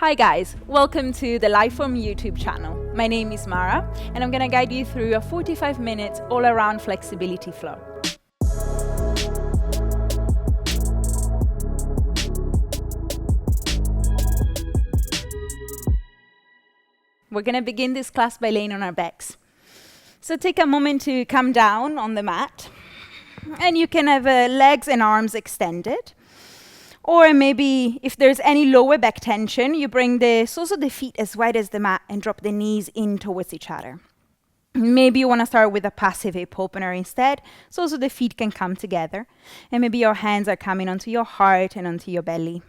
Hi guys, welcome to the Liforme YouTube channel. My name is Mara and I'm going to guide you through a 45 minutes all-around flexibility flow. We're going to begin this class by laying on our backs. So take a moment to come down on the mat and you can have legs and arms extended. Or maybe if there's any lower back tension, you bring the soles of the feet as wide as the mat and drop the knees in towards each other. Maybe you want to start with a passive hip opener instead, so the feet can come together. And maybe your hands are coming onto your heart and onto your belly.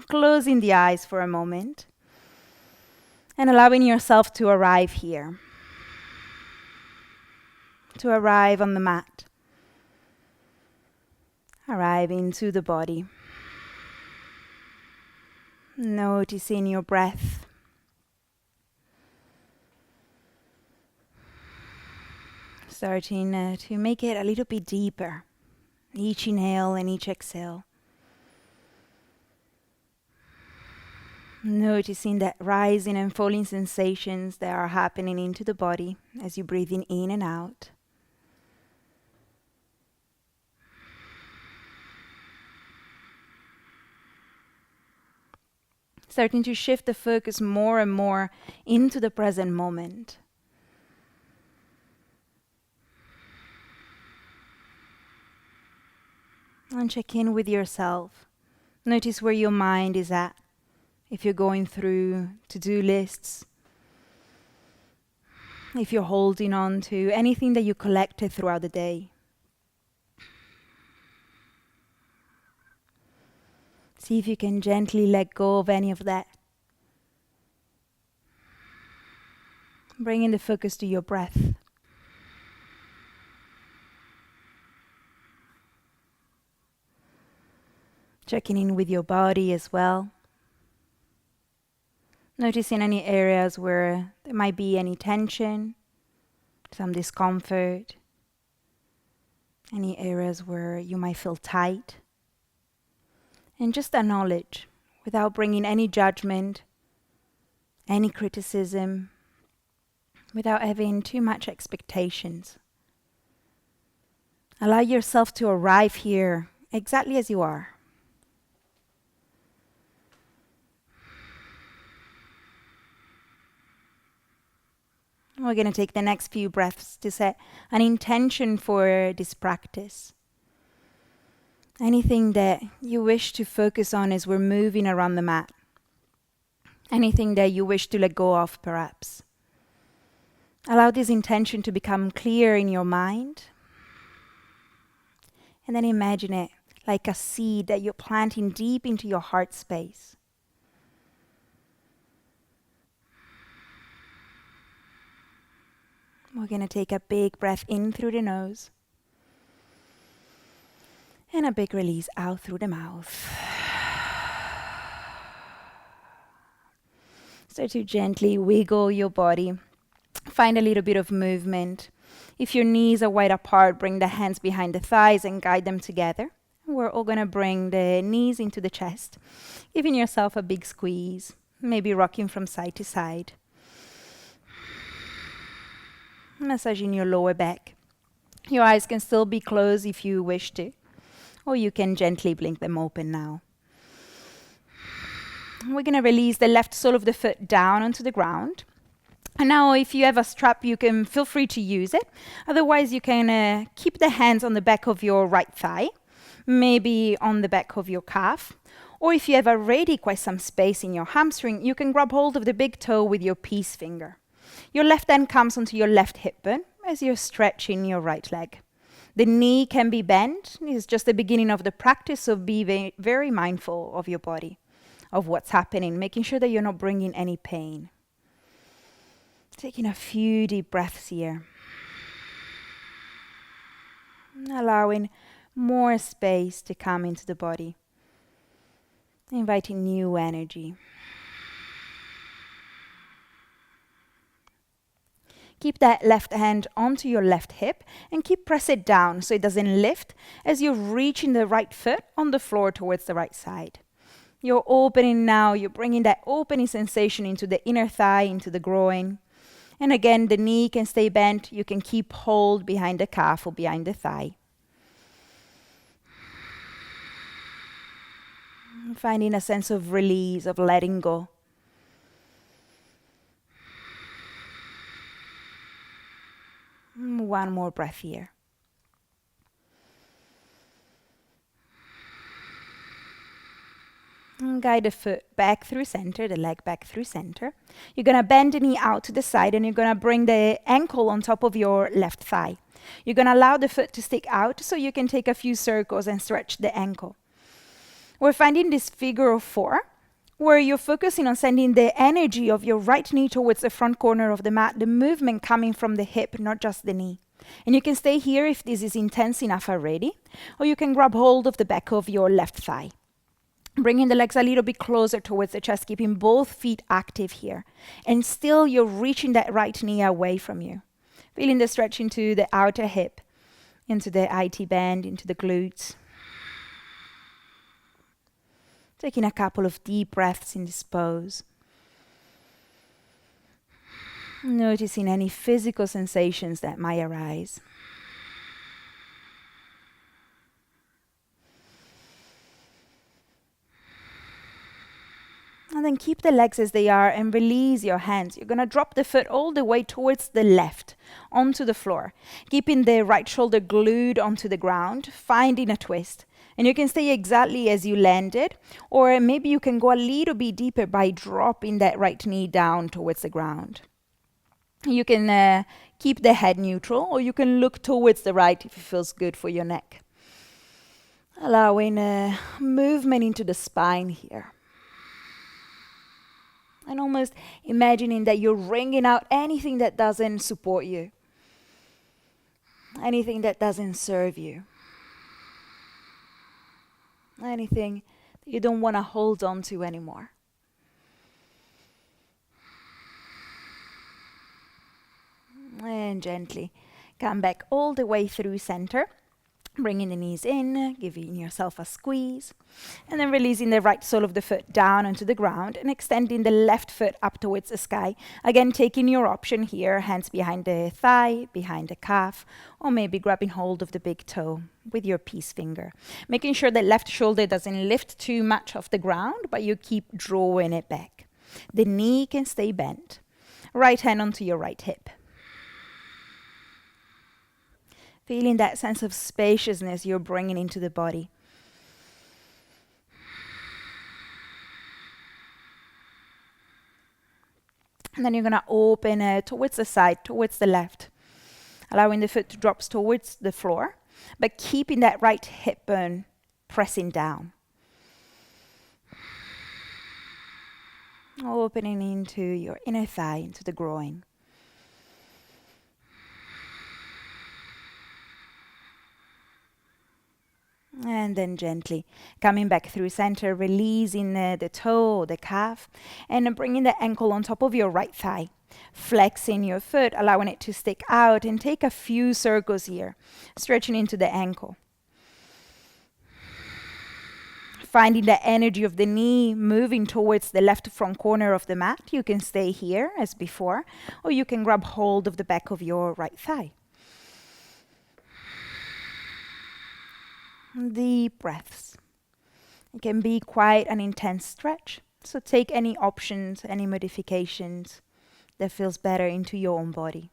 Closing the eyes for a moment and allowing yourself to arrive here. To arrive on the mat. Arrive into the body. Noticing your breath. Starting to make it a little bit deeper. Each inhale and each exhale. Noticing that rising and falling sensations that are happening into the body as you're breathing in and out. Starting to shift the focus more and more into the present moment. And check in with yourself. Notice where your mind is at. If you're going through to-do lists. If you're holding on to anything that you collected throughout the day. See if you can gently let go of any of that. Bringing the focus to your breath. Checking in with your body as well. Noticing any areas where there might be any tension, some discomfort. Any areas where you might feel tight. And just acknowledge, without bringing any judgment, any criticism, without having too much expectations. Allow yourself to arrive here exactly as you are. We're going to take the next few breaths to set an intention for this practice. Anything that you wish to focus on as we're moving around the mat. Anything that you wish to let go of, perhaps. Allow this intention to become clear in your mind. And then imagine it like a seed that you're planting deep into your heart space. We're going to take a big breath in through the nose. And a big release out through the mouth. Start to gently wiggle your body. Find a little bit of movement. If your knees are wide apart, bring the hands behind the thighs and guide them together. We're all going to bring the knees into the chest, giving yourself a big squeeze, maybe rocking from side to side. Massaging your lower back. Your eyes can still be closed if you wish to. Or you can gently blink them open now. We're going to release the left sole of the foot down onto the ground. And now if you have a strap, you can feel free to use it. Otherwise, you can keep the hands on the back of your right thigh, maybe on the back of your calf. Or if you have already quite some space in your hamstring, you can grab hold of the big toe with your peace finger. Your left hand comes onto your left hip bone as you're stretching your right leg. The knee can be bent. It's just the beginning of the practice, so be very mindful of your body, of what's happening, making sure that you're not bringing any pain. Taking a few deep breaths here. Allowing more space to come into the body. Inviting new energy. Keep that left hand onto your left hip and keep press it down so it doesn't lift as you're reaching the right foot on the floor towards the right side. You're opening now, you're bringing that opening sensation into the inner thigh, into the groin. And again, the knee can stay bent. You can keep hold behind the calf or behind the thigh. Finding a sense of release, of letting go. One more breath here. And guide the foot back through center, the leg back through center. You're going to bend the knee out to the side and you're going to bring the ankle on top of your left thigh. You're going to allow the foot to stick out so you can take a few circles and stretch the ankle. We're finding this figure of 4 where you're focusing on sending the energy of your right knee towards the front corner of the mat, the movement coming from the hip, not just the knee. And you can stay here if this is intense enough already, or you can grab hold of the back of your left thigh. Bringing the legs a little bit closer towards the chest, keeping both feet active here. And still you're reaching that right knee away from you. Feeling the stretch into the outer hip, into the IT band, into the glutes. Taking a couple of deep breaths in this pose. Noticing any physical sensations that might arise. And then keep the legs as they are and release your hands. You're going to drop the foot all the way towards the left, onto the floor. Keeping the right shoulder glued onto the ground, finding a twist. And you can stay exactly as you landed, or maybe you can go a little bit deeper by dropping that right knee down towards the ground. You can keep the head neutral, or you can look towards the right if it feels good for your neck. Allowing movement into the spine here. And almost imagining that you're wringing out anything that doesn't support you. Anything that doesn't serve you. Anything that you don't want to hold on to anymore. And gently come back all the way through center. Bringing the knees in, giving yourself a squeeze. And then releasing the right sole of the foot down onto the ground and extending the left foot up towards the sky. Again, taking your option here, hands behind the thigh, behind the calf, or maybe grabbing hold of the big toe with your peace finger. Making sure that left shoulder doesn't lift too much off the ground, but you keep drawing it back. The knee can stay bent. Right hand onto your right hip. Feeling that sense of spaciousness you're bringing into the body. And then you're going to open towards the side, towards the left. Allowing the foot to drop towards the floor, but keeping that right hip bone pressing down. Opening into your inner thigh, into the groin. And then gently coming back through center, releasing the toe, the calf, and bringing the ankle on top of your right thigh. Flexing your foot, allowing it to stick out, and take a few circles here, stretching into the ankle. Finding the energy of the knee moving towards the left front corner of the mat. You can stay here as before, or you can grab hold of the back of your right thigh. Deep breaths. It can be quite an intense stretch, so take any options, any modifications that feels better into your own body.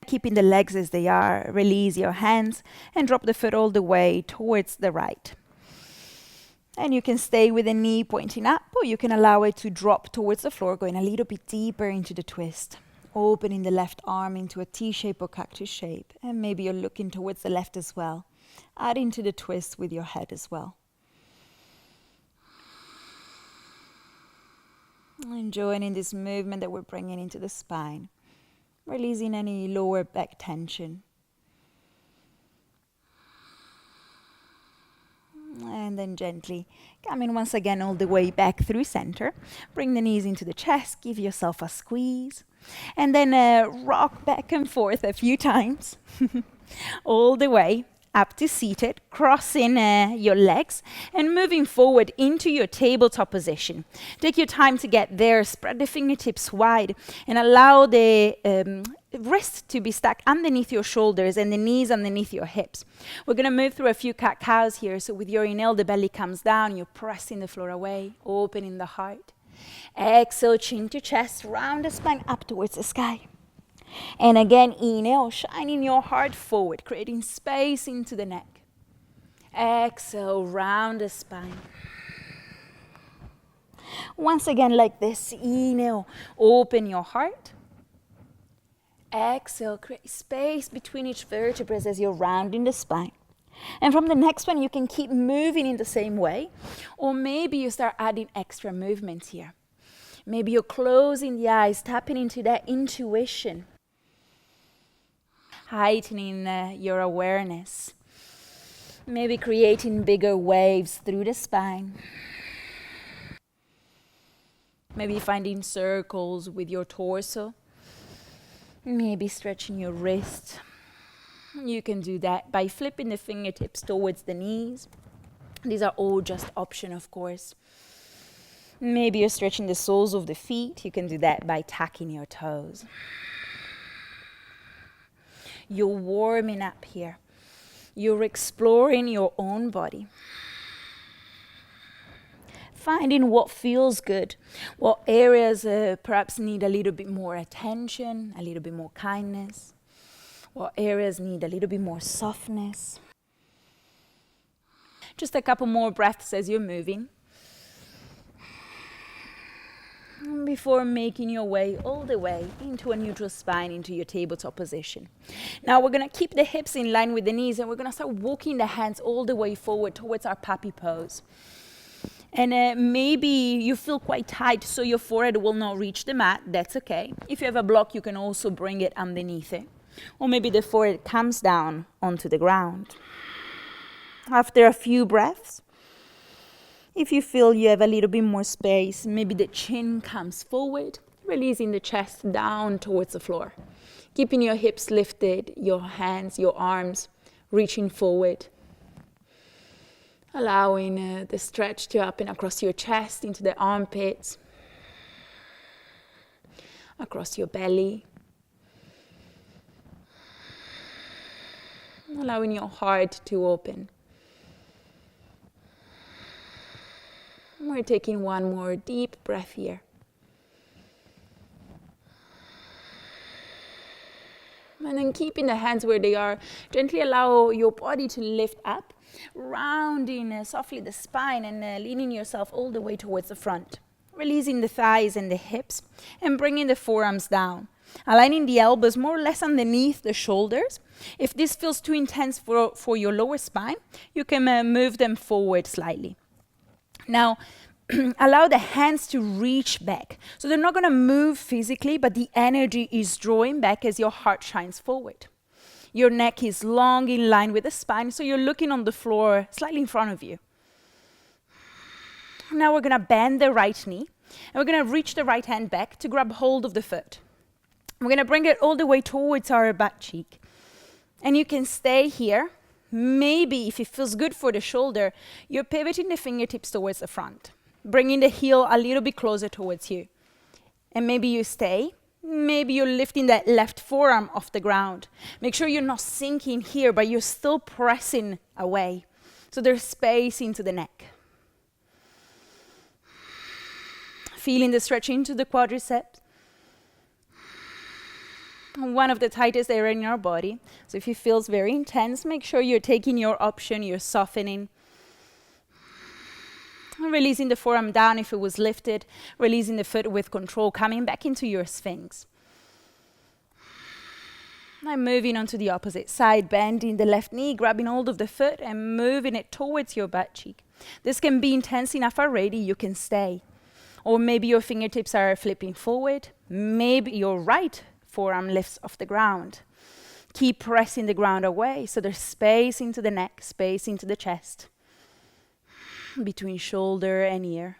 Keeping the legs as they are, release your hands and drop the foot all the way towards the right. And you can stay with the knee pointing up, or you can allow it to drop towards the floor, going a little bit deeper into the twist. Opening the left arm into a T shape or cactus shape. And maybe you're looking towards the left as well. Adding to the twist with your head as well. And joining this movement that we're bringing into the spine. Releasing any lower back tension. And then gently coming once again all the way back through center. Bring the knees into the chest. Give yourself a squeeze. And then rock back and forth a few times. All the way up to seated, crossing your legs and moving forward into your tabletop position. Take your time to get there, spread the fingertips wide and allow the wrist to be stuck underneath your shoulders and the knees underneath your hips. We're going to move through a few cat-cows here. So with your inhale, the belly comes down, you're pressing the floor away, opening the heart. Exhale, chin to chest, round the spine up towards the sky. And again, inhale, shining your heart forward, creating space into the neck. Exhale, round the spine. Once again, like this, inhale, open your heart. Exhale, create space between each vertebra as you're rounding the spine. And from the next one, you can keep moving in the same way, or maybe you start adding extra movements here. Maybe you're closing the eyes, tapping into that intuition, heightening your awareness, maybe creating bigger waves through the spine. Maybe finding circles with your torso, maybe stretching your wrist. You can do that by flipping the fingertips towards the knees. These are all just options, of course. Maybe you're stretching the soles of the feet. You can do that by tucking your toes. You're warming up here. You're exploring your own body. Finding what feels good, what areas perhaps need a little bit more attention, a little bit more kindness, what areas need a little bit more softness. Just a couple more breaths as you're moving, before making your way all the way into a neutral spine, into your tabletop position. Now we're going to keep the hips in line with the knees, and we're going to start walking the hands all the way forward towards our puppy pose. And maybe you feel quite tight, so your forehead will not reach the mat. That's okay. If you have a block, you can also bring it underneath it. Or maybe the forehead comes down onto the ground. After a few breaths, if you feel you have a little bit more space, maybe the chin comes forward, releasing the chest down towards the floor. Keeping your hips lifted, your hands, your arms reaching forward. Allowing the stretch to happen across your chest, into the armpits, across your belly. Allowing your heart to open. We're taking one more deep breath here. And then keeping the hands where they are, gently allow your body to lift up, rounding softly the spine and leaning yourself all the way towards the front. Releasing the thighs and the hips and bringing the forearms down. Aligning the elbows more or less underneath the shoulders. If this feels too intense for your lower spine, you can move them forward slightly. Now, allow the hands to reach back. So they're not going to move physically, but the energy is drawing back as your heart shines forward. Your neck is long in line with the spine, so you're looking on the floor slightly in front of you. Now we're going to bend the right knee, and we're going to reach the right hand back to grab hold of the foot. We're going to bring it all the way towards our butt cheek. And you can stay here. Maybe if it feels good for the shoulder, you're pivoting the fingertips towards the front, bringing the heel a little bit closer towards you. And maybe you stay. Maybe you're lifting that left forearm off the ground. Make sure you're not sinking here, but you're still pressing away. So there's space into the neck. Feeling the stretch into the quadriceps. One of the tightest area in your body. So if it feels very intense, make sure you're taking your option, you're softening. Releasing the forearm down if it was lifted. Releasing the foot with control, coming back into your sphinx. Now moving on to the opposite side, bending the left knee, grabbing hold of the foot and moving it towards your butt cheek. This can be intense enough already, you can stay. Or maybe your fingertips are flipping forward. Maybe your right forearm lifts off the ground. Keep pressing the ground away so there's space into the neck, space into the chest, between shoulder and ear.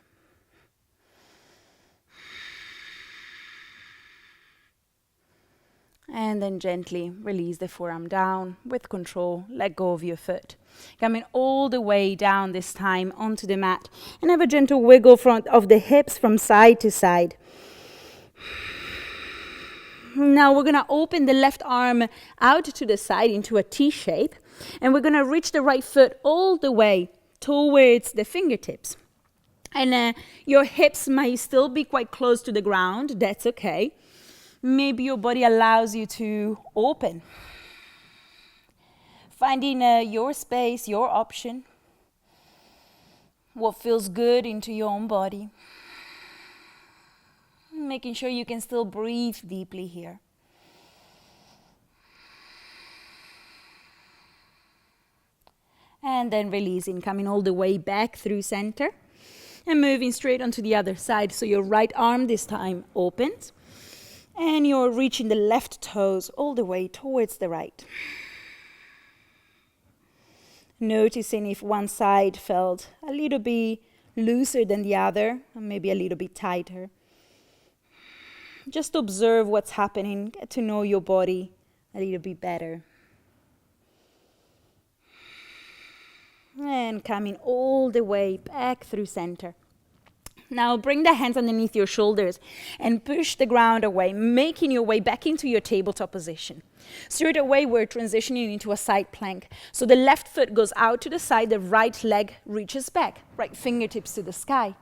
And then gently release the forearm down with control. Let go of your foot. Coming all the way down this time onto the mat. And have a gentle wiggle front of the hips from side to side. Now we're going to open the left arm out to the side into a T shape. And we're going to reach the right foot all the way towards the fingertips. And your hips might still be quite close to the ground. That's okay. Maybe your body allows you to open. Finding your space, your option. What feels good into your own body. Making sure you can still breathe deeply here. And then releasing, coming all the way back through center. And moving straight onto the other side. So your right arm this time opens. And you're reaching the left toes all the way towards the right. Noticing if one side felt a little bit looser than the other, or maybe a little bit tighter. Just observe what's happening, get to know your body a little bit better. And coming all the way back through center. Now bring the hands underneath your shoulders and push the ground away, making your way back into your tabletop position. Straight away, we're transitioning into a side plank. So the left foot goes out to the side, the right leg reaches back, right fingertips to the sky.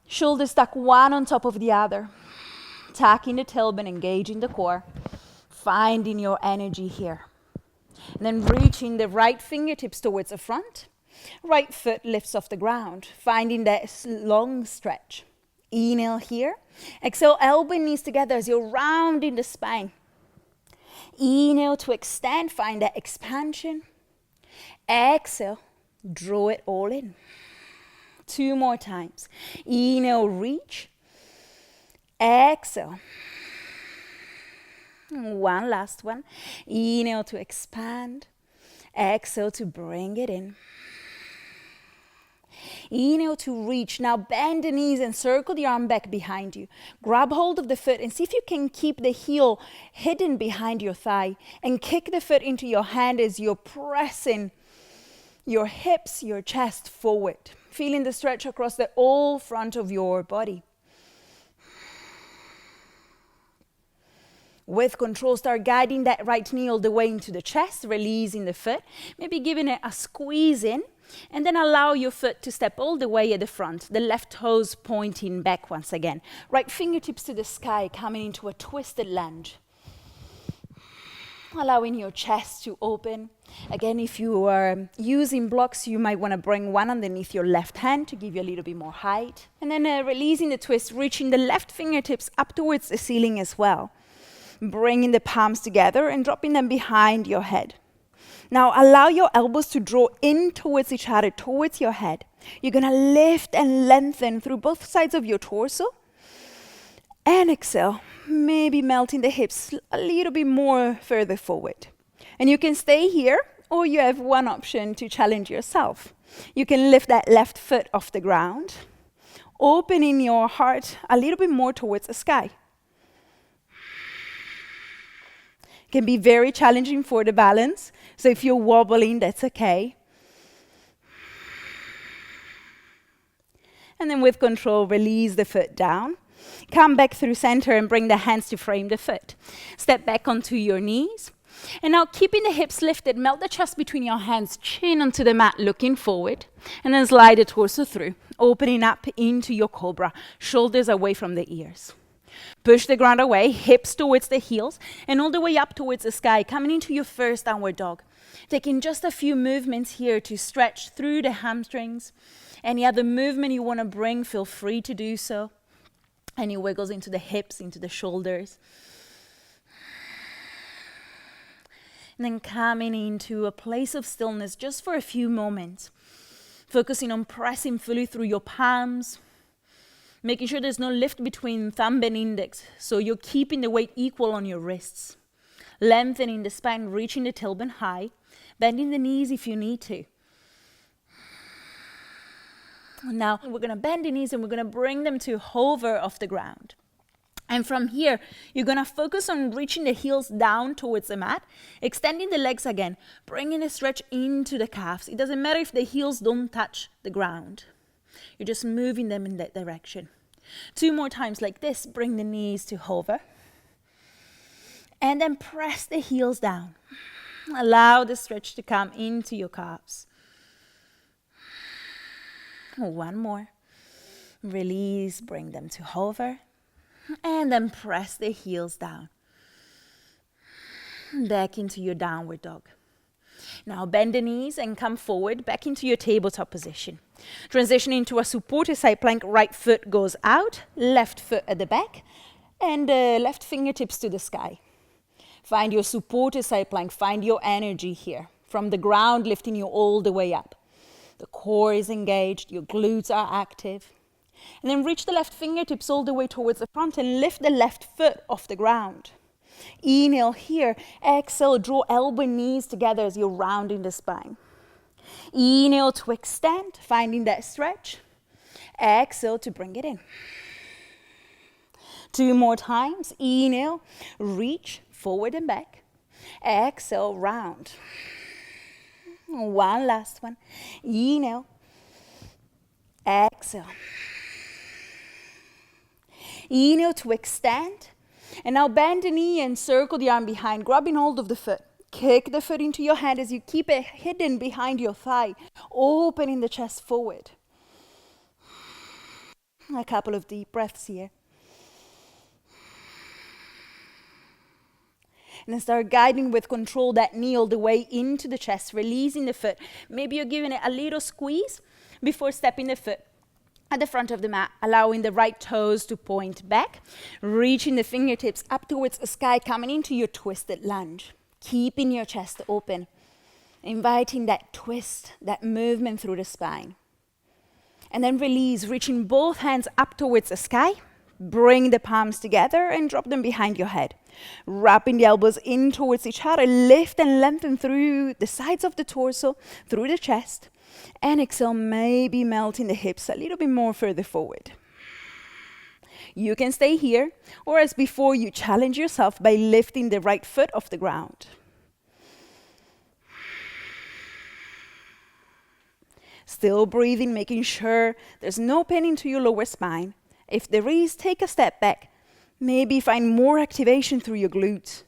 Shoulders stuck one on top of the other. Tucking the tailbone, engaging the core. Finding your energy here. And then reaching the right fingertips towards the front. Right foot lifts off the ground, finding that long stretch. Inhale here. Exhale, elbow and knees together as you're rounding the spine. Inhale to extend, find that expansion. Exhale, draw it all in. 2 more times. Inhale, reach. Exhale. One last one. Inhale to expand. Exhale to bring it in. Inhale to reach. Now bend the knees and circle the arm back behind you. Grab hold of the foot and see if you can keep the heel hidden behind your thigh. And kick the foot into your hand as you're pressing your hips, your chest forward. Feeling the stretch across the whole front of your body. With control, start guiding that right knee all the way into the chest, releasing the foot. Maybe giving it a squeeze in. And then allow your foot to step all the way at the front. The left toes pointing back once again. Right fingertips to the sky, coming into a twisted lunge. Allowing your chest to open. Again, if you are using blocks, you might want to bring one underneath your left hand to give you a little bit more height. And then releasing the twist, reaching the left fingertips up towards the ceiling as well. Bringing the palms together and dropping them behind your head. Now allow your elbows to draw in towards each other, towards your head. You're going to lift and lengthen through both sides of your torso. And exhale, maybe melting the hips a little bit more further forward. And you can stay here, or you have one option to challenge yourself. You can lift that left foot off the ground, opening your heart a little bit more towards the sky. Can be very challenging for the balance. So if you're wobbling, that's okay. And then with control, release the foot down. Come back through center and bring the hands to frame the foot. Step back onto your knees. And now keeping the hips lifted, melt the chest between your hands, chin onto the mat, looking forward. And then slide the torso through, opening up into your cobra, shoulders away from the ears. Push the ground away, hips towards the heels, and all the way up towards the sky, coming into your first downward dog. Taking just a few movements here to stretch through the hamstrings. Any other movement you want to bring, feel free to do so. Any wiggles into the hips, into the shoulders. And then coming into a place of stillness just for a few moments. Focusing on pressing fully through your palms. Making sure there's no lift between thumb and index, so you're keeping the weight equal on your wrists. Lengthening the spine, reaching the tailbone high, bending the knees if you need to. Now we're going to bend the knees and we're going to bring them to hover off the ground. And from here, you're going to focus on reaching the heels down towards the mat, extending the legs again, bringing a stretch into the calves. It doesn't matter if the heels don't touch the ground. You're just moving them in that direction. 2 more times like this. Bring the knees to hover. And then press the heels down. Allow the stretch to come into your calves. 1 more. Release, bring them to hover. And then press the heels down. Back into your downward dog. Now bend the knees and come forward, back into your tabletop position. Transition into a supported side plank. Right foot goes out, left foot at the back, and left fingertips to the sky. Find your supported side plank. Find your energy here. From the ground, lifting you all the way up. The core is engaged, your glutes are active. And then reach the left fingertips all the way towards the front and lift the left foot off the ground. Inhale here. Exhale, draw elbow and knees together as you're rounding the spine. Inhale to extend, finding that stretch. Exhale to bring it in. 2 more times. Inhale, reach forward and back. Exhale, round. 1 last one. Inhale. Exhale. Inhale to extend. And now bend the knee and circle the arm behind, grabbing hold of the foot. Kick the foot into your hand as you keep it hidden behind your thigh, opening the chest forward. A couple of deep breaths here. And then start guiding with control that knee all the way into the chest, releasing the foot. Maybe you're giving it a little squeeze before stepping the foot at the front of the mat, allowing the right toes to point back, reaching the fingertips up towards the sky, coming into your twisted lunge, keeping your chest open, inviting that twist, that movement through the spine. And then release, reaching both hands up towards the sky, bring the palms together and drop them behind your head. Wrapping the elbows in towards each other, lift and lengthen through the sides of the torso, through the chest. And exhale, maybe melting the hips a little bit more further forward. You can stay here, or as before, you challenge yourself by lifting the right foot off the ground. Still breathing, making sure there's no pain into your lower spine. If there is, take a step back. Maybe find more activation through your glutes.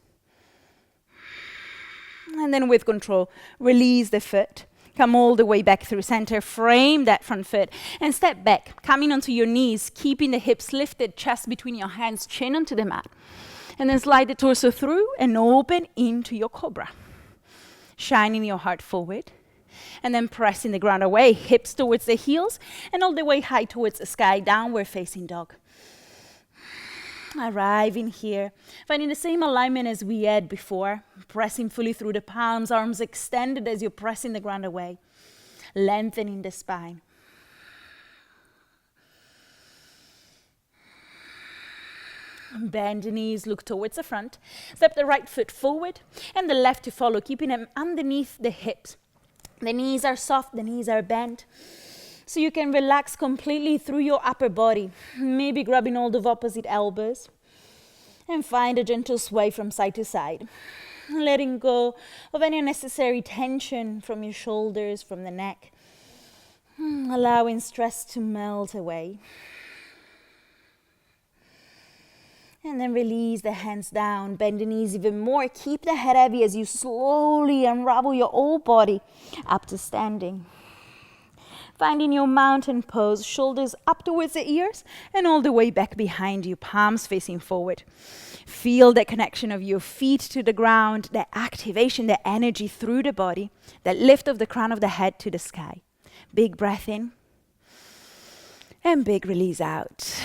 And then with control, release the foot. Come all the way back through center, frame that front foot, and step back, coming onto your knees, keeping the hips lifted, chest between your hands, chin onto the mat. And then slide the torso through and open into your cobra. Shining your heart forward, and then pressing the ground away, hips towards the heels, and all the way high towards the sky, downward facing dog. Arriving here, finding the same alignment as we had before, pressing fully through the palms, arms extended as you're pressing the ground away, lengthening the spine. Bend the knees, look towards the front, step the right foot forward and the left to follow, keeping them underneath the hips. The knees are soft, the knees are bent. So you can relax completely through your upper body, maybe grabbing hold of opposite elbows, and find a gentle sway from side to side, letting go of any unnecessary tension from your shoulders, from the neck, allowing stress to melt away. And then release the hands down, bend the knees even more, keep the head heavy as you slowly unravel your whole body up to standing. Finding your mountain pose, shoulders up towards the ears and all the way back behind you, palms facing forward. Feel the connection of your feet to the ground, the activation, the energy through the body, that lift of the crown of the head to the sky. Big breath in and big release out.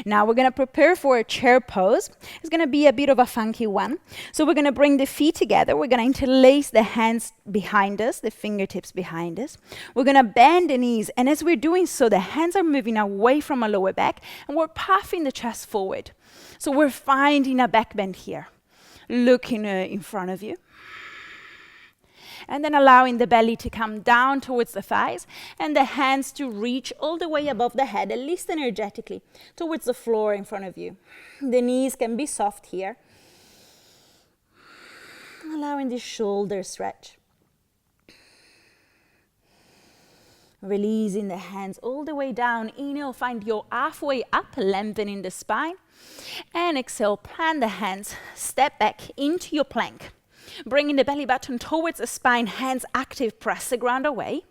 Now we're going to prepare for a chair pose. It's going to be a bit of a funky one. So we're going to bring the feet together. We're going to interlace the hands behind us, the fingertips behind us. We're going to bend the knees. And as we're doing so, the hands are moving away from our lower back and we're puffing the chest forward. So we're finding a back bend here. Looking in front of you. And then allowing the belly to come down towards the thighs and the hands to reach all the way above the head, at least energetically, towards the floor in front of you. The knees can be soft here. Allowing the shoulder stretch. Releasing the hands all the way down. Inhale, find your halfway up, lengthening the spine. And exhale, plant the hands, step back into your plank. Bringing the belly button towards the spine, hands active, press the ground away.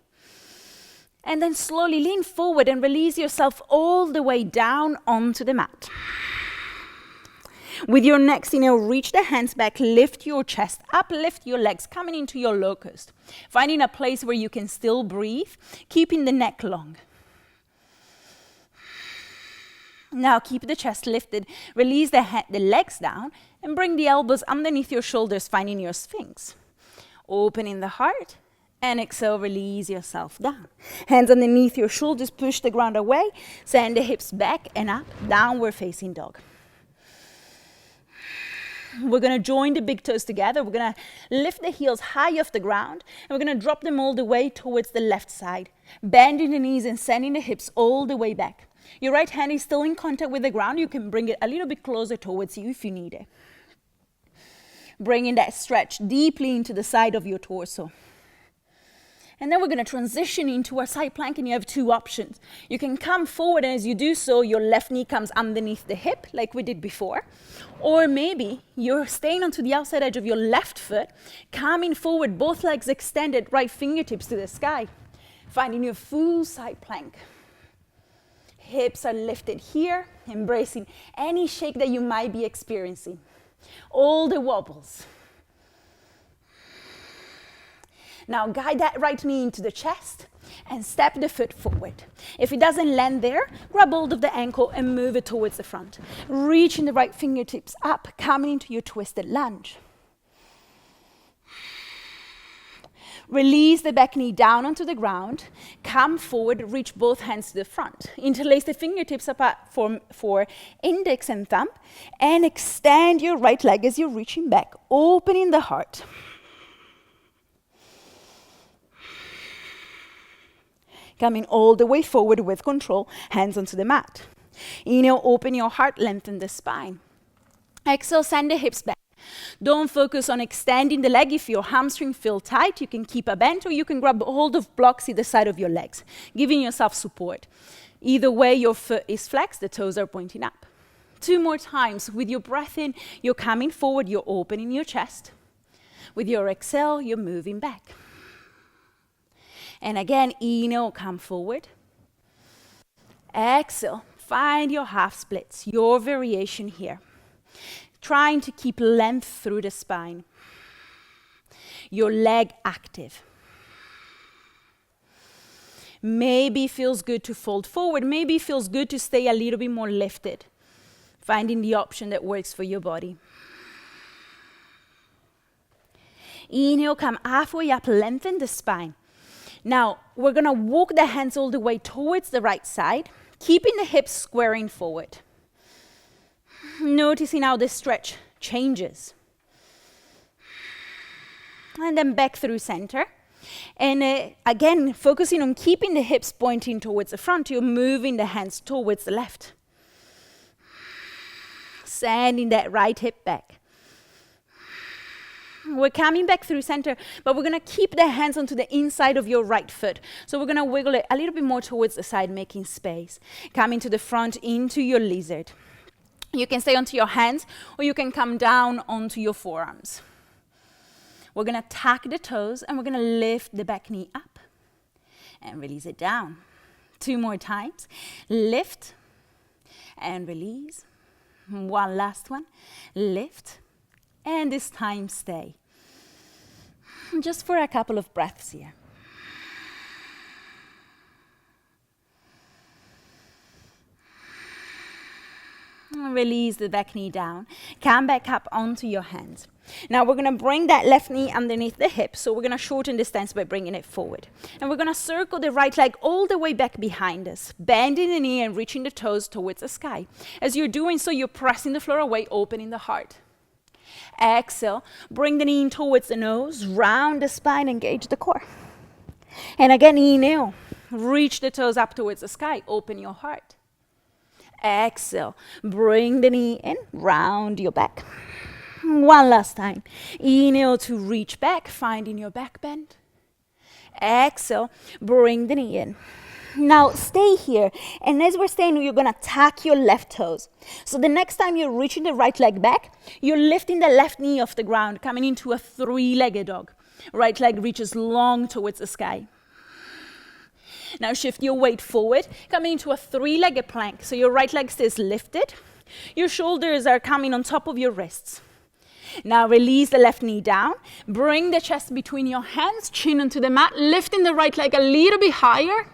And then slowly lean forward and release yourself all the way down onto the mat. With your next inhale, reach the hands back, lift your chest up, lift your legs, coming into your locust. Finding a place where you can still breathe, keeping the neck long. Now keep the chest lifted, release the legs down, and bring the elbows underneath your shoulders, finding your sphinx. Opening the heart, and exhale, release yourself down. Hands underneath your shoulders, push the ground away, send the hips back and up, downward facing dog. We're going to join the big toes together. We're going to lift the heels high off the ground, and we're going to drop them all the way towards the left side, bending the knees and sending the hips all the way back. Your right hand is still in contact with the ground. You can bring it a little bit closer towards you if you need it. Bringing that stretch deeply into the side of your torso. And then we're going to transition into our side plank, and you have two options. You can come forward, and as you do so, your left knee comes underneath the hip, like we did before. Or maybe you're staying onto the outside edge of your left foot, coming forward, both legs extended, right fingertips to the sky. Finding your full side plank. Hips are lifted here, embracing any shake that you might be experiencing. All the wobbles. Now guide that right knee into the chest and step the foot forward. If it doesn't land there, grab hold of the ankle and move it towards the front. Reaching the right fingertips up, coming into your twisted lunge. Release the back knee down onto the ground. Come forward, reach both hands to the front. Interlace the fingertips apart for index and thumb, and extend your right leg as you're reaching back, opening the heart. Coming all the way forward with control, hands onto the mat. Inhale, open your heart, lengthen the spine. Exhale, send the hips back. Don't focus on extending the leg. If your hamstring feel tight, you can keep a bend, or you can grab hold of blocks either side of your legs, giving yourself support. Either way, your foot is flexed, the toes are pointing up. 2 more times. With your breath in, you're coming forward, you're opening your chest. With your exhale, you're moving back. And again, inhale, come forward. Exhale, find your half splits, your variation here. Trying to keep length through the spine. Your leg active. Maybe feels good to fold forward. Maybe feels good to stay a little bit more lifted. Finding the option that works for your body. Inhale, come halfway up, lengthen the spine. Now, we're going to walk the hands all the way towards the right side, keeping the hips squaring forward. Noticing how the stretch changes. And then back through center. And again, focusing on keeping the hips pointing towards the front, you're moving the hands towards the left. Sending that right hip back. We're coming back through center, but we're going to keep the hands onto the inside of your right foot. So we're going to wiggle it a little bit more towards the side, making space. Coming to the front into your lizard. You can stay onto your hands, or you can come down onto your forearms. We're going to tuck the toes, and we're going to lift the back knee up and release it down. 2 more times. Lift and release. One last one. Lift. And this time stay. Just for a couple of breaths here. Release the back knee down. Come back up onto your hands. Now we're going to bring that left knee underneath the hip. So we're going to shorten the stance by bringing it forward. And we're going to circle the right leg all the way back behind us. Bending the knee and reaching the toes towards the sky. As you're doing so, you're pressing the floor away, opening the heart. Exhale, bring the knee in towards the nose, round the spine, engage the core. And again, inhale, reach the toes up towards the sky, open your heart. Exhale, bring the knee in, round your back. One last time. Inhale to reach back, finding your back bend. Exhale, bring the knee in. Now stay here, and as we're staying, you're gonna tuck your left toes. So the next time you're reaching the right leg back, you're lifting the left knee off the ground, coming into a three-legged dog. Right leg reaches long towards the sky. Now shift your weight forward, coming into a three-legged plank. So your right leg stays lifted. Your shoulders are coming on top of your wrists. Now release the left knee down. Bring the chest between your hands, chin onto the mat, lifting the right leg a little bit higher.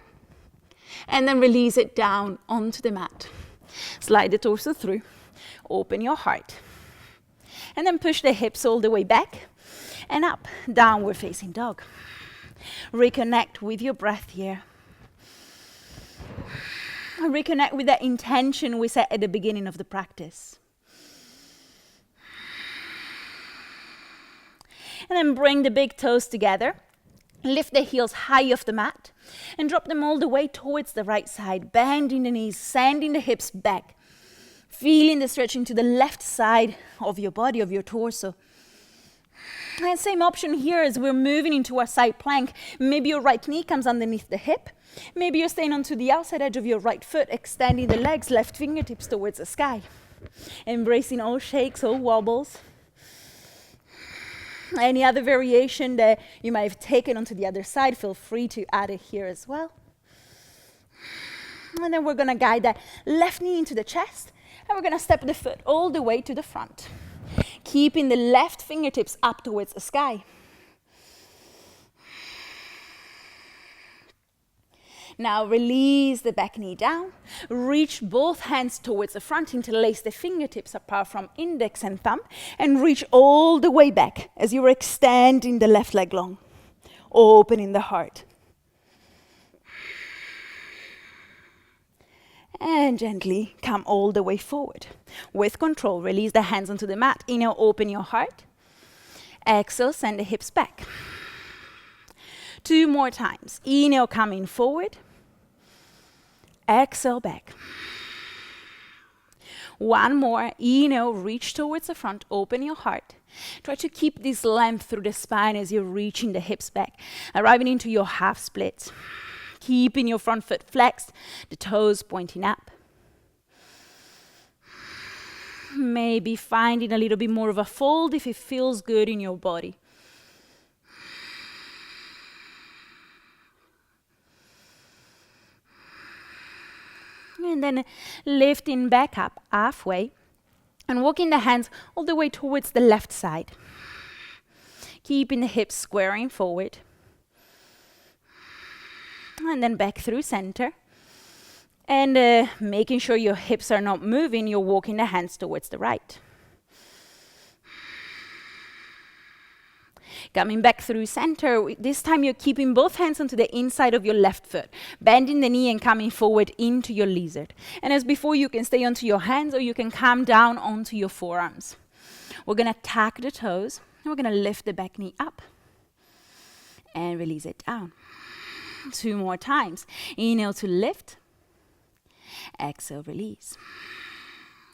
And then release it down onto the mat. Slide the torso through. Open your heart. And then push the hips all the way back and up. Downward facing dog. Reconnect with your breath here. Reconnect with that intention we set at the beginning of the practice. And then bring the big toes together. Lift the heels high off the mat and drop them all the way towards the right side, bending the knees, sending the hips back, feeling the stretching to the left side of your body, of your torso. And same option here as we're moving into our side plank. Maybe your right knee comes underneath the hip. Maybe you're staying onto the outside edge of your right foot, extending the legs, left fingertips towards the sky. Embracing all shakes, all wobbles. Any other variation that you might have taken onto the other side, feel free to add it here as well. And then we're going to guide that left knee into the chest, and we're going to step the foot all the way to the front, keeping the left fingertips up towards the sky. Now release the back knee down, reach both hands towards the front, interlace the fingertips apart from index and thumb, and reach all the way back as you're extending the left leg long, opening the heart. And gently come all the way forward. With control, release the hands onto the mat. Inhale, open your heart. Exhale, send the hips back. 2 more times. Inhale, coming forward. Exhale, back. 1 more. Inhale, reach towards the front. Open your heart. Try to keep this length through the spine as you're reaching the hips back, arriving into your half split. Keeping your front foot flexed, the toes pointing up. Maybe finding a little bit more of a fold if it feels good in your body. And then lifting back up halfway and walking the hands all the way towards the left side. Keeping the hips squaring forward. And then back through center. And making sure your hips are not moving, you're walking the hands towards the right. Coming back through center, this time you're keeping both hands onto the inside of your left foot, bending the knee and coming forward into your lizard. And as before, you can stay onto your hands or you can come down onto your forearms. We're going to tuck the toes, and we're going to lift the back knee up and release it down. 2 more times. Inhale to lift. Exhale, release.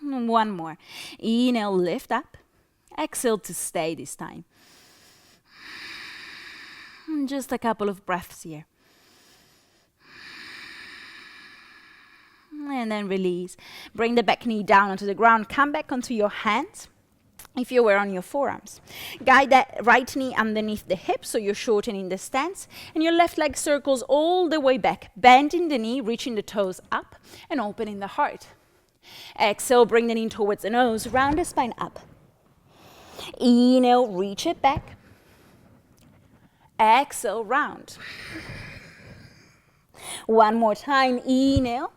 1 more. Inhale, lift up. Exhale to stay this time. Just a couple of breaths here. And then release. Bring the back knee down onto the ground. Come back onto your hands if you were on your forearms. Guide that right knee underneath the hip so you're shortening the stance. And your left leg circles all the way back. Bending the knee, reaching the toes up and opening the heart. Exhale, bring the knee towards the nose. Round the spine up. Inhale, reach it back. Exhale, round. 1 more time. Inhale.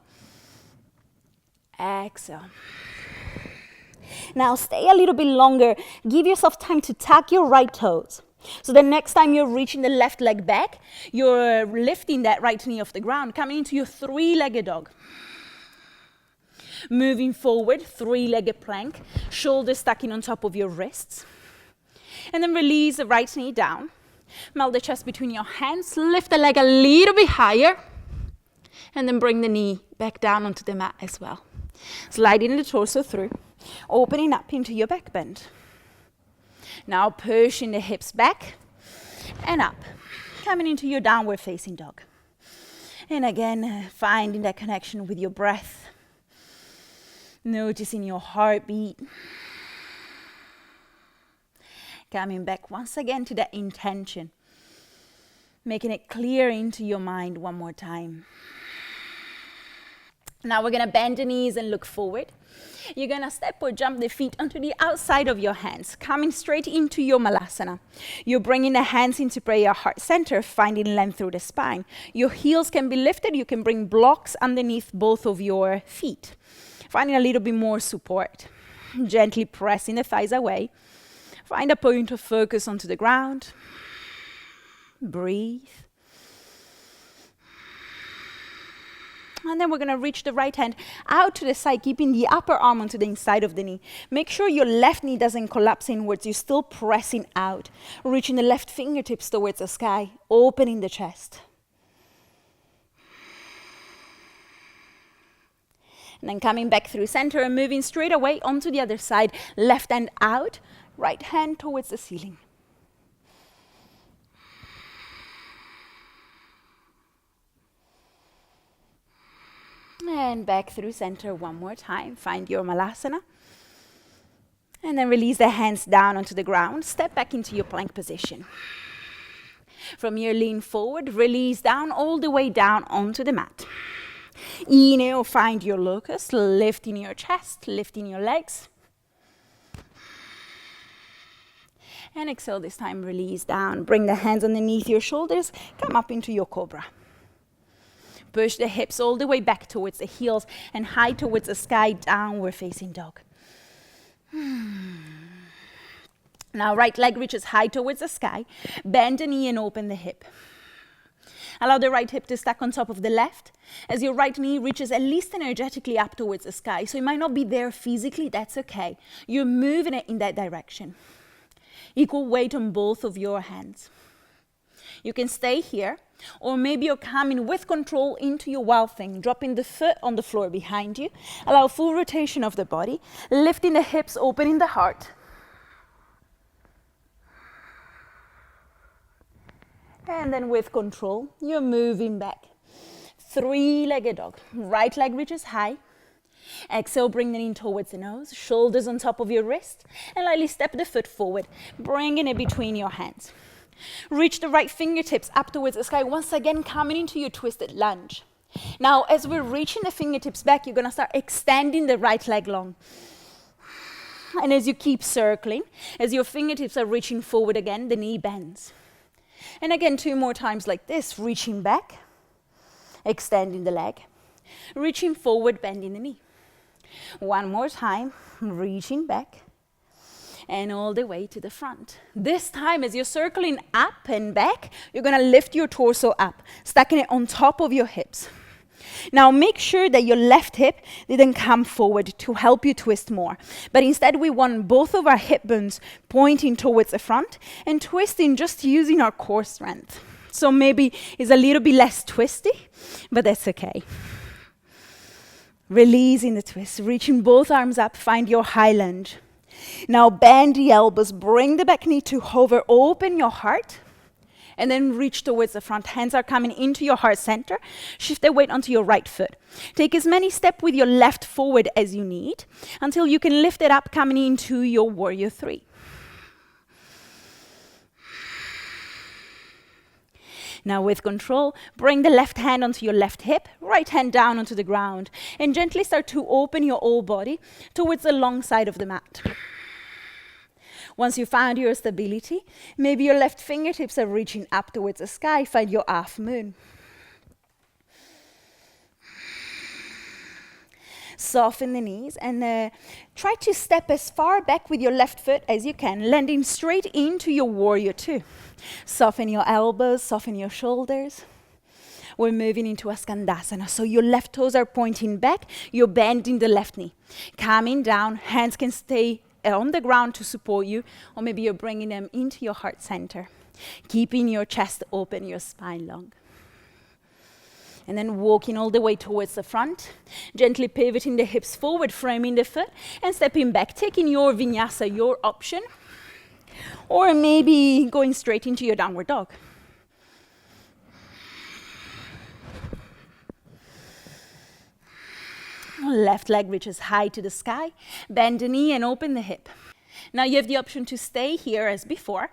Exhale. Now stay a little bit longer. Give yourself time to tuck your right toes. So the next time you're reaching the left leg back, you're lifting that right knee off the ground, coming into your 3-legged dog. Moving forward, three-legged plank, shoulders stacking on top of your wrists. And then release the right knee down. Melt the chest between your hands, lift the leg a little bit higher, and then bring the knee back down onto the mat as well. Sliding the torso through, opening up into your back bend. Now pushing the hips back and up, coming into your downward facing dog. And again, finding that connection with your breath, noticing your heartbeat. Coming back once again to that intention, making it clear into your mind one more time. Now we're gonna bend the knees and look forward. You're gonna step or jump the feet onto the outside of your hands, coming straight into your malasana. You're bringing the hands into prayer heart center, finding length through the spine. Your heels can be lifted. You can bring blocks underneath both of your feet, finding a little bit more support. Gently pressing the thighs away. Find a point of focus onto the ground. Breathe. And then we're going to reach the right hand out to the side, keeping the upper arm onto the inside of the knee. Make sure your left knee doesn't collapse inwards. You're still pressing out. Reaching the left fingertips towards the sky, opening the chest. And then coming back through center and moving straight away onto the other side. Left hand out, right hand towards the ceiling. And back through center one more time. Find your malasana. And then release the hands down onto the ground. Step back into your plank position. From here, lean forward. Release down all the way down onto the mat. Inhale, find your locust. Lifting your chest, lifting your legs. And exhale this time, release down. Bring the hands underneath your shoulders. Come up into your cobra. Push the hips all the way back towards the heels and high towards the sky, downward facing dog. Now right leg reaches high towards the sky. Bend the knee and open the hip. Allow the right hip to stack on top of the left as your right knee reaches at least energetically up towards the sky. So it might not be there physically, that's okay. You're moving it in that direction. Equal weight on both of your hands. You can stay here, or maybe you're coming with control into your wild thing, dropping the foot on the floor behind you. Allow full rotation of the body, lifting the hips, opening the heart. And then with control, you're moving back. Three-legged dog. Right leg reaches high. Exhale, bring the knee towards the nose, shoulders on top of your wrist, and lightly step the foot forward, bringing it between your hands. Reach the right fingertips up towards the sky, once again coming into your twisted lunge. Now, as we're reaching the fingertips back, you're going to start extending the right leg long. And as you keep circling, as your fingertips are reaching forward again, the knee bends. And again, 2 more times like this, reaching back, extending the leg, reaching forward, bending the knee. 1 more time, reaching back, and all the way to the front. This time, as you're circling up and back, you're going to lift your torso up, stacking it on top of your hips. Now, make sure that your left hip didn't come forward to help you twist more. But instead, we want both of our hip bones pointing towards the front and twisting just using our core strength. So maybe it's a little bit less twisty, but that's okay. Releasing the twist, reaching both arms up, find your high lunge. Now bend the elbows, bring the back knee to hover, open your heart, and then reach towards the front. Hands are coming into your heart center. Shift the weight onto your right foot. Take as many steps with your left forward as you need until you can lift it up, coming into your warrior 3. Now with control, bring the left hand onto your left hip, right hand down onto the ground, and gently start to open your whole body towards the long side of the mat. Once you found your stability, maybe your left fingertips are reaching up towards the sky, find your half moon. Soften the knees and try to step as far back with your left foot as you can, landing straight into your warrior 2. Soften your elbows, soften your shoulders. We're moving into a skandasana. So your left toes are pointing back, you're bending the left knee. Coming down, hands can stay on the ground to support you, or maybe you're bringing them into your heart center. Keeping your chest open, your spine long. And then walking all the way towards the front, gently pivoting the hips forward, framing the foot, and stepping back, taking your vinyasa, your option, or maybe going straight into your downward dog. Left leg reaches high to the sky, bend the knee and open the hip. Now you have the option to stay here as before,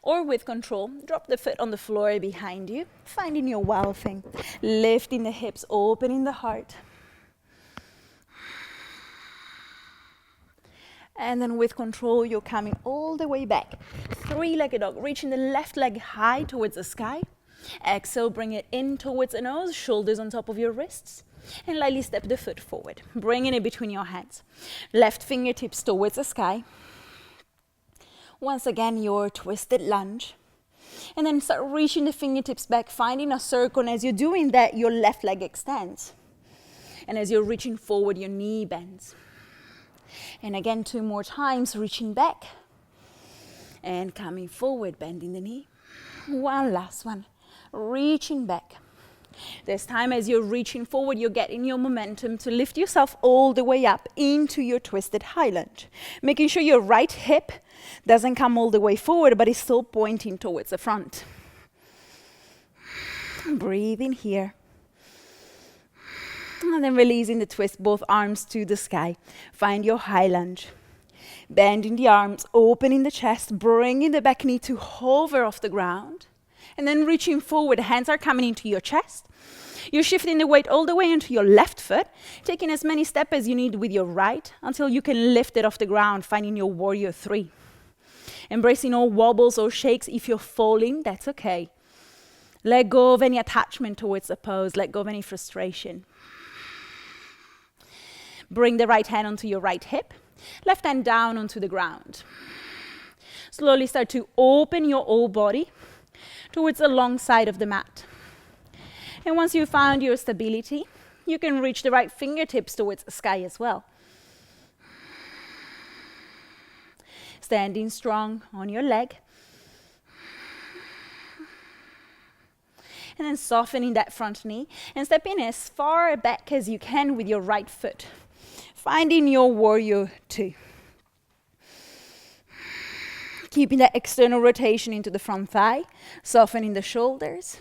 or with control, drop the foot on the floor behind you, finding your wow thing, lifting the hips, opening the heart. And then with control, you're coming all the way back. Three-legged dog, reaching the left leg high towards the sky. Exhale, bring it in towards the nose, shoulders on top of your wrists. And lightly step the foot forward, bringing it between your hands. Left fingertips towards the sky. Once again, your twisted lunge. And then start reaching the fingertips back, finding a circle. And as you're doing that, your left leg extends. And as you're reaching forward, your knee bends. And again, 2 more times, reaching back. And coming forward, bending the knee. One last one, reaching back. This time, as you're reaching forward, you're getting your momentum to lift yourself all the way up into your twisted high lunge. Making sure your right hip doesn't come all the way forward, but is still pointing towards the front. Breathing here. And then releasing the twist, both arms to the sky. Find your high lunge. Bending the arms, opening the chest, bringing the back knee to hover off the ground. And then reaching forward, hands are coming into your chest. You're shifting the weight all the way into your left foot, taking as many steps as you need with your right until you can lift it off the ground, finding your warrior 3. Embracing all wobbles or shakes. If you're falling, that's okay. Let go of any attachment towards the pose. Let go of any frustration. Bring the right hand onto your right hip, left hand down onto the ground. Slowly start to open your whole body towards the long side of the mat. And once you've found your stability, you can reach the right fingertips towards the sky as well. Standing strong on your leg. And then softening that front knee and stepping as far back as you can with your right foot. Finding your warrior 2. Keeping that external rotation into the front thigh, softening the shoulders.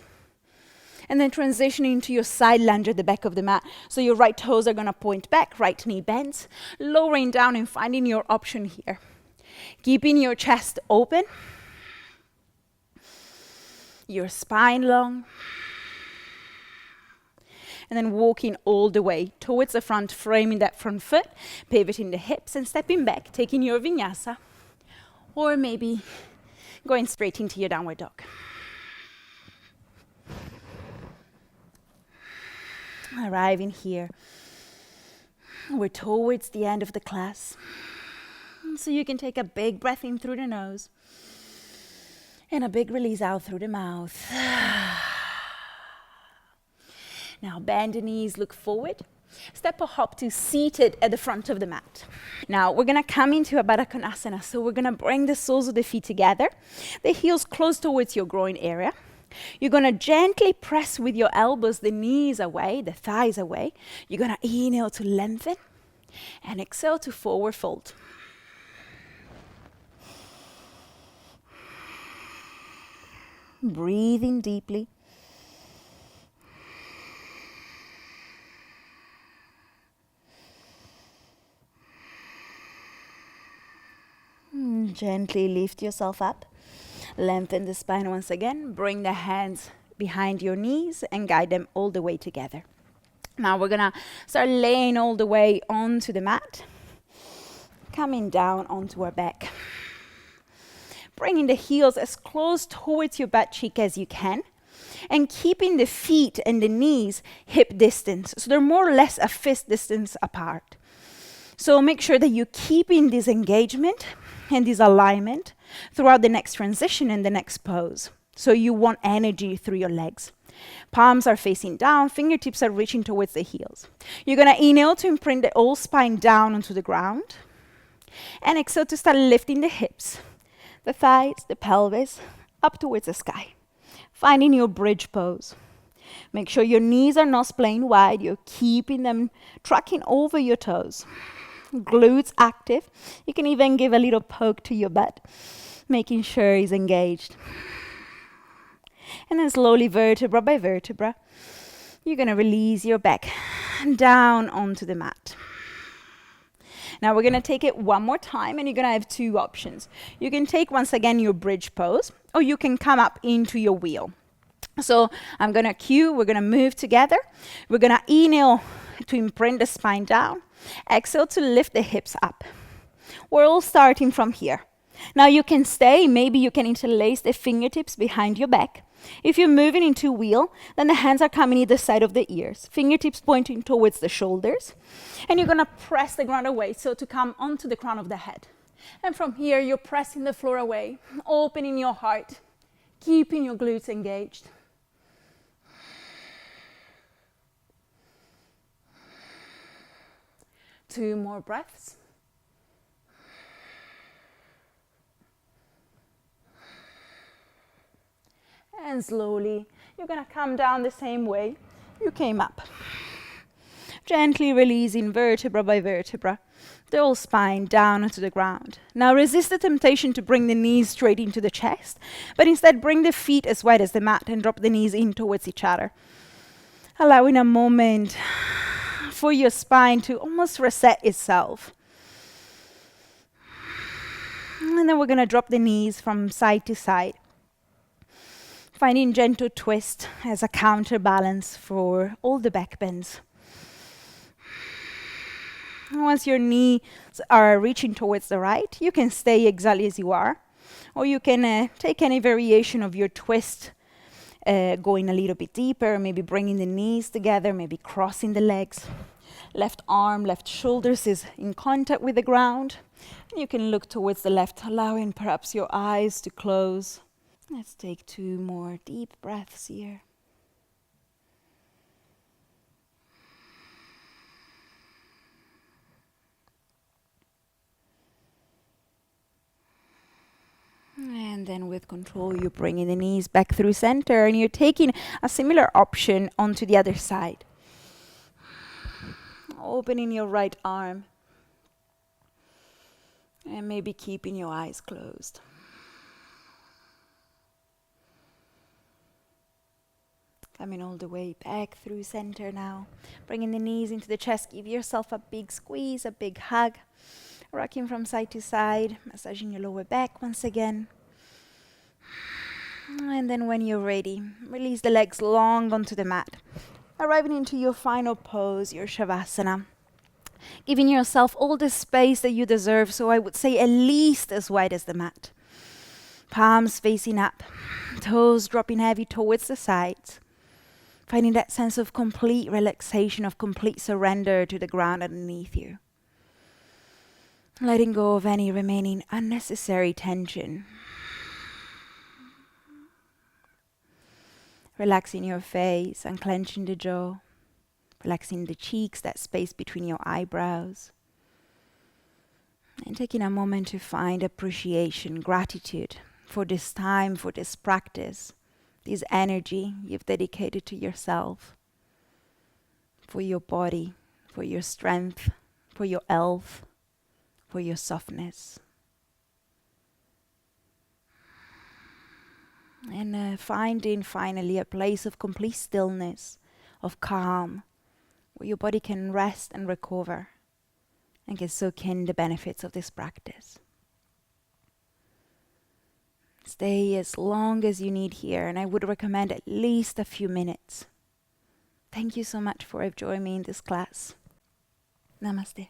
And then transitioning to your side lunge at the back of the mat. So your right toes are going to point back, right knee bends, lowering down and finding your option here. Keeping your chest open, your spine long. And then walking all the way towards the front, framing that front foot, pivoting the hips and stepping back, taking your vinyasa. Or maybe going straight into your downward dog. Arriving here. We're towards the end of the class. So you can take a big breath in through the nose. And a big release out through the mouth. Now bend the knees, look forward. Step or hop to seated at the front of the mat. Now we're going to come into a Baddha Konasana. So we're going to bring the soles of the feet together. The heels close towards your groin area. You're going to gently press with your elbows the knees away, the thighs away. You're going to inhale to lengthen and exhale to forward fold. Breathing deeply. Gently lift yourself up. Lengthen the spine once again. Bring the hands behind your knees and guide them all the way together. Now we're going to start laying all the way onto the mat. Coming down onto our back. Bringing the heels as close towards your butt cheek as you can. And keeping the feet and the knees hip distance. So they're more or less a fist distance apart. So make sure that you're keeping this engagement and this alignment throughout the next transition and the next pose. So you want energy through your legs. Palms are facing down, fingertips are reaching towards the heels. You're going to inhale to imprint the whole spine down onto the ground. And exhale to start lifting the hips, the thighs, the pelvis, up towards the sky. Finding your bridge pose. Make sure your knees are not splaying wide. You're keeping them tracking over your toes. Glutes active. You can even give a little poke to your butt, making sure it's engaged. And then slowly, vertebra by vertebra, you're going to release your back down onto the mat. Now we're going to take it one more time, and you're going to have two options. You can take, once again, your bridge pose, or you can come up into your wheel. So I'm going to cue, we're going to move together. We're going to inhale to imprint the spine down. Exhale to lift the hips up. We're all starting from here. Now you can stay, maybe you can interlace the fingertips behind your back. If you're moving into wheel, then the hands are coming either side of the ears. Fingertips pointing towards the shoulders. And you're going to press the ground away, so to come onto the crown of the head. And from here, you're pressing the floor away, opening your heart, keeping your glutes engaged. Two more breaths. And slowly, you're going to come down the same way you came up. Gently releasing vertebra by vertebra, the whole spine down onto the ground. Now resist the temptation to bring the knees straight into the chest, but instead bring the feet as wide as the mat and drop the knees in towards each other. Allowing a moment for your spine to almost reset itself. And then we're going to drop the knees from side to side. Finding gentle twist as a counterbalance for all the back bends. Once your knees are reaching towards the right, you can stay exactly as you are, or you can take any variation of your twist, going a little bit deeper, maybe bringing the knees together, maybe crossing the legs. Left arm, left shoulders is in contact with the ground. And you can look towards the left, allowing perhaps your eyes to close. Let's take two more deep breaths here. And then with control, you're bringing the knees back through center, and you're taking a similar option onto the other side. Opening your right arm, and maybe keeping your eyes closed. Coming all the way back through center now. Bringing the knees into the chest. Give yourself a big squeeze, a big hug. Rocking from side to side. Massaging your lower back once again. And then when you're ready, release the legs long onto the mat. Arriving into your final pose, your shavasana. Giving yourself all the space that you deserve. So I would say at least as wide as the mat. Palms facing up. Toes dropping heavy towards the sides. Finding that sense of complete relaxation, of complete surrender to the ground underneath you. Letting go of any remaining unnecessary tension. Relaxing your face, unclenching the jaw. Relaxing the cheeks, that space between your eyebrows. And taking a moment to find appreciation, gratitude for this time, for this practice. This energy you've dedicated to yourself, for your body, for your strength, for your health, for your softness. And finding finally a place of complete stillness, of calm, where your body can rest and recover and can soak in the benefits of this practice. Stay as long as you need here, and I would recommend at least a few minutes. Thank you so much for joining me in this class. Namaste.